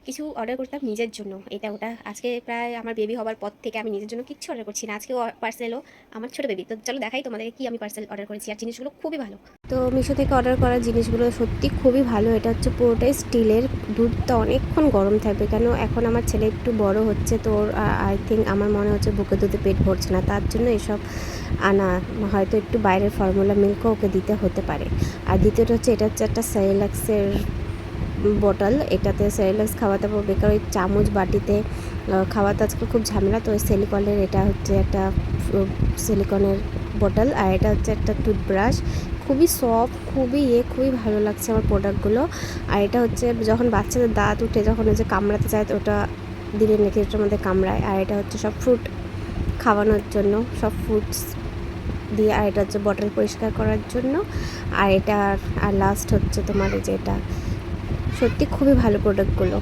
কিছু অর্ডার করতাম নিজের জন্য, এটা ওটা। আজকে প্রায় আমার বেবি হবার পর থেকে আমি নিজের জন্য কিচ্ছু অর্ডার করছি না। আজকেও পার্সেল এলো আমার ছোটো বেবি। তো চলো দেখাই তোমাদেরকে কি আমি পার্সেল অর্ডার করেছি, আর জিনিসগুলো খুবই ভালো। তো মিশো থেকে অর্ডার করা জিনিসগুলো সত্যি খুবই ভালো। এটা হচ্ছে পুরোটাই স্টিলের। দুধটা অনেকক্ষণ গরম থাকবে, কেন এখন আমার ছেলে একটু বড় হচ্ছে, তো আই থিঙ্ক আমার মনে হচ্ছে বুকের দুধে পেট ভরছে না, তার জন্য এসব আনা। হয়তো একটু বাইরের ফর্মুলা মিল্কও ওকে দিতে হতে পারে। আর দ্বিতীয়টা হচ্ছে, এটা হচ্ছে একটা সেরিল্যাক্সের বটল। এটাতে সেরিল্যাক্স খাওয়াতে পারবো, বেকার ওই চামচ বাটিতে খাওয়াতে আজকাল খুব ঝামেলা। তো সিলিকনের, এটা হচ্ছে একটা সিলিকনের বটল। আর এটা হচ্ছে একটা টুথব্রাশ, খুবই সফট, খুবই ভালো লাগছে আমার প্রোডাক্টগুলো। আর এটা হচ্ছে যখন বাচ্চাদের দাঁত উঠে, যখন ওই যে কামড়াতে চায়, তো ওটা দিলে নাকি ওটার মধ্যে কামড়ায়। আর এটা হচ্ছে সব ফ্রুট খাওয়ানোর জন্য, সব ফ্রুটস দিয়ে। আর এটা হচ্ছে বটল পরিষ্কার করার জন্য। আর এটা আর লাস্ট হচ্ছে তোমার এই যে এটা। সত্যি খুবই ভালো প্রোডাক্টগুলো।